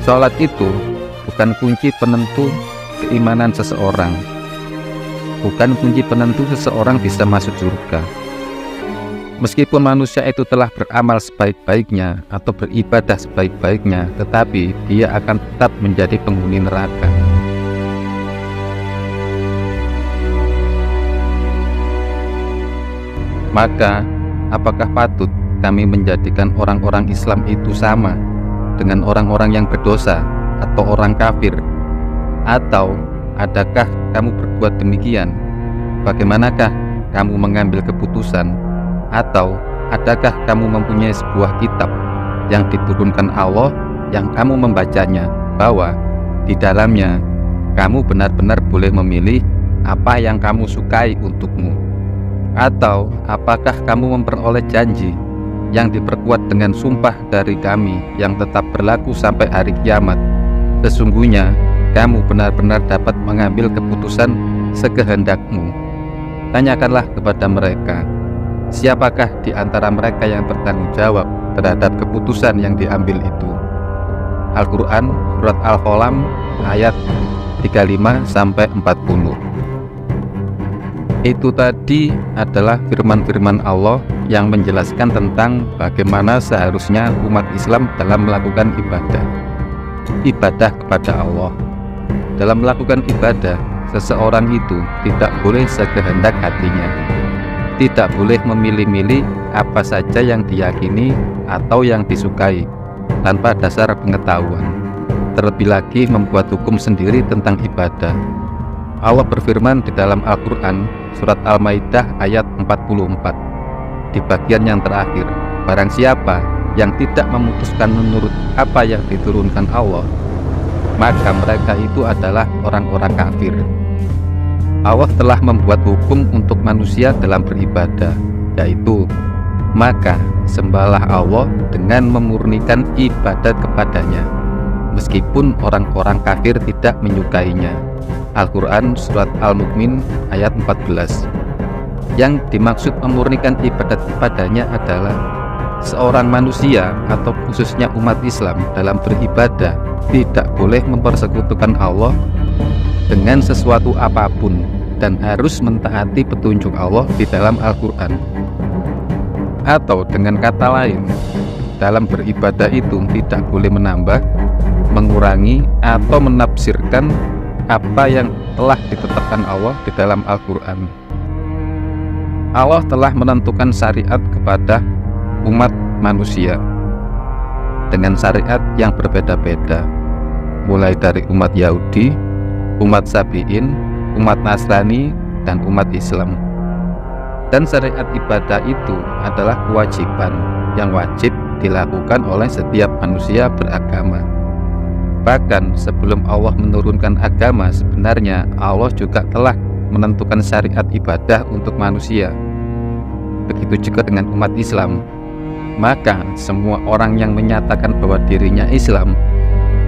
Sholat itu bukan kunci penentu keimanan seseorang, bukan kunci penentu seseorang bisa masuk surga. Meskipun manusia itu telah beramal sebaik-baiknya atau beribadah sebaik-baiknya, tetapi dia akan tetap menjadi penghuni neraka. Maka, apakah patut kami menjadikan orang-orang Islam itu sama dengan orang-orang yang berdosa atau orang kafir? Atau adakah kamu berbuat demikian? Bagaimanakah kamu mengambil keputusan? Atau adakah kamu mempunyai sebuah kitab yang diturunkan Allah yang kamu membacanya, bahwa di dalamnya kamu benar-benar boleh memilih apa yang kamu sukai untukmu? Atau apakah kamu memperoleh janji yang diperkuat dengan sumpah dari kami yang tetap berlaku sampai hari kiamat? Sesungguhnya kamu benar-benar dapat mengambil keputusan sekehendakmu. Tanyakanlah kepada mereka, siapakah di antara mereka yang bertanggung jawab terhadap keputusan yang diambil itu? Al-Quran Surat Al-Qalam ayat 35-40. Itu tadi adalah firman-firman Allah yang menjelaskan tentang bagaimana seharusnya umat Islam dalam melakukan ibadah kepada Allah. Dalam melakukan ibadah, seseorang itu tidak boleh sekehendak hatinya, tidak boleh memilih-milih apa saja yang diyakini atau yang disukai tanpa dasar pengetahuan, terlebih lagi membuat hukum sendiri tentang ibadah. Allah berfirman di dalam Al-Quran Surat Al-Maidah ayat 44 di bagian yang terakhir, barang siapa yang tidak memutuskan menurut apa yang diturunkan Allah, maka mereka itu adalah orang-orang kafir. Allah telah membuat hukum untuk manusia dalam beribadah, yaitu maka sembahlah Allah dengan memurnikan ibadat kepadanya, meskipun orang-orang kafir tidak menyukainya. Al-Quran Surat Al-Mu'min ayat 14. Yang dimaksud memurnikan ibadat kepadanya adalah seorang manusia atau khususnya umat Islam dalam beribadah tidak boleh mempersekutukan Allah dengan sesuatu apapun dan harus mentaati petunjuk Allah di dalam Al-Quran. Atau dengan kata lain, dalam beribadah itu tidak boleh menambah, mengurangi, atau menafsirkan apa yang telah ditetapkan Allah di dalam Al-Quran. Allah telah menentukan syariat kepada umat manusia dengan syariat yang berbeda-beda, mulai dari umat Yahudi, umat Sabi'in, umat Nasrani, dan umat Islam. Dan syariat ibadah itu adalah kewajiban yang wajib dilakukan oleh setiap manusia beragama. Bahkan sebelum Allah menurunkan agama, sebenarnya Allah juga telah menentukan syariat ibadah untuk manusia. Begitu juga dengan umat Islam. Maka semua orang yang menyatakan bahwa dirinya Islam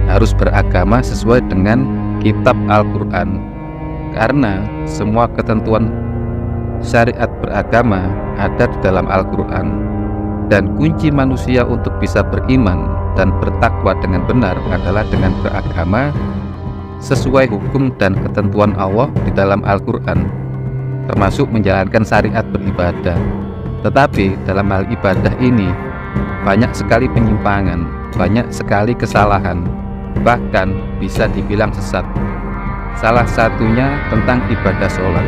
harus beragama sesuai dengan kitab Al-Quran, karena semua ketentuan syariat beragama ada di dalam Al-Quran. Dan kunci manusia untuk bisa beriman dan bertakwa dengan benar adalah dengan beragama sesuai hukum dan ketentuan Allah di dalam Al-Quran, termasuk menjalankan syariat beribadah. Tetapi dalam hal ibadah ini banyak sekali penyimpangan, banyak sekali kesalahan, bahkan bisa dibilang sesat. Salah satunya tentang ibadah sholat.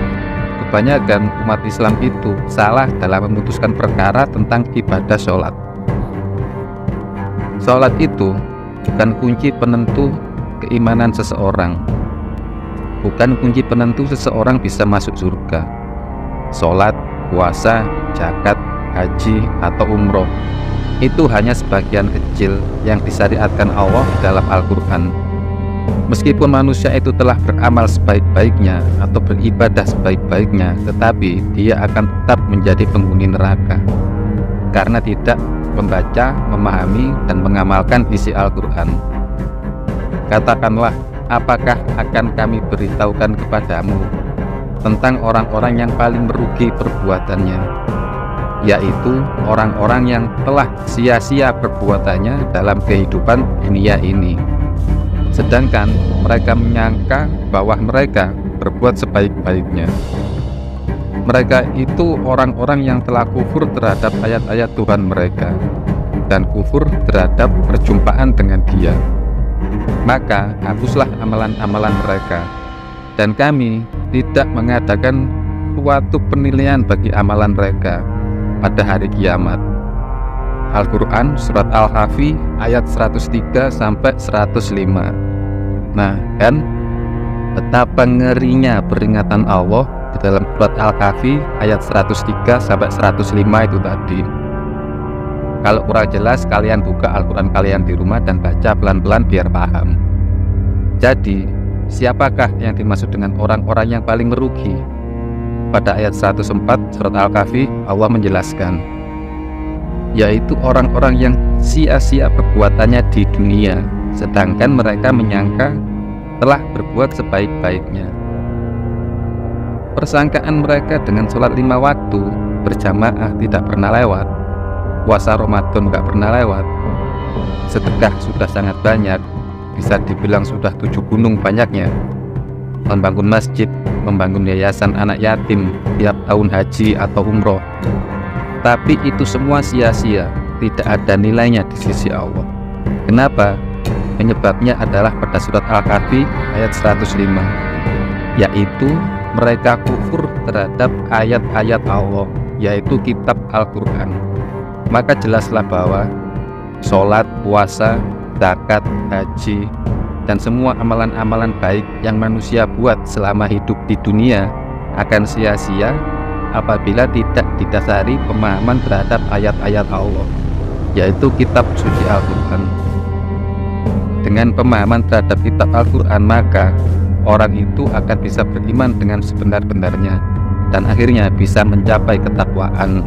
Kebanyakan umat Islam itu salah dalam memutuskan perkara tentang ibadah sholat. Sholat itu bukan kunci penentu keimanan seseorang, bukan kunci penentu seseorang bisa masuk surga. Sholat, puasa, zakat, haji, atau umroh itu hanya sebagian kecil yang disyariatkan Allah dalam Al-Quran. Meskipun manusia itu telah beramal sebaik-baiknya atau beribadah sebaik-baiknya, tetapi dia akan tetap menjadi penghuni neraka karena tidak membaca, memahami, dan mengamalkan isi Al-Quran. Katakanlah, apakah akan kami beritahukan kepadamu tentang orang-orang yang paling merugi perbuatannya, yaitu orang-orang yang telah sia-sia perbuatannya dalam kehidupan dunia ini, sedangkan mereka menyangka bahwa mereka berbuat sebaik-baiknya. Mereka itu orang-orang yang telah kufur terhadap ayat-ayat Tuhan mereka dan kufur terhadap perjumpaan dengan Dia. Maka hapuslah amalan-amalan mereka, dan kami tidak mengadakan suatu penilaian bagi amalan mereka pada hari kiamat. Al-Quran Surat Al-Kahfi ayat 103-105. Nah kan, betapa ngerinya peringatan Allah di dalam Surat Al-Kahfi ayat 103-105 itu tadi. Kalau kurang jelas, kalian buka Al-Quran kalian di rumah dan baca pelan-pelan biar paham. Jadi, siapakah yang dimaksud dengan orang-orang yang paling merugi? Pada ayat 104 Surat Al-Kahfi, Allah menjelaskan, yaitu orang-orang yang sia-sia perbuatannya di dunia, sedangkan mereka menyangka telah berbuat sebaik-baiknya. Persangkaan mereka dengan sholat 5 waktu berjamaah tidak pernah lewat, puasa Ramadan gak pernah lewat, sedekah sudah sangat banyak, bisa dibilang sudah 7 gunung banyaknya, membangun masjid, membangun yayasan anak yatim tiap tahun haji atau umroh. Tapi itu semua sia-sia, tidak ada nilainya di sisi Allah. Kenapa? Penyebabnya adalah pada surat Al-Kahfi ayat 105, yaitu mereka kufur terhadap ayat-ayat Allah, yaitu kitab Al-Quran. Maka jelaslah bahwa sholat, puasa, zakat, haji, dan semua amalan-amalan baik yang manusia buat selama hidup di dunia akan sia-sia apabila tidak didasari pemahaman terhadap ayat-ayat Allah, yaitu kitab suci Al-Quran. Dengan pemahaman terhadap kitab Al-Quran, maka orang itu akan bisa beriman dengan sebenar-benarnya dan akhirnya bisa mencapai ketakwaan.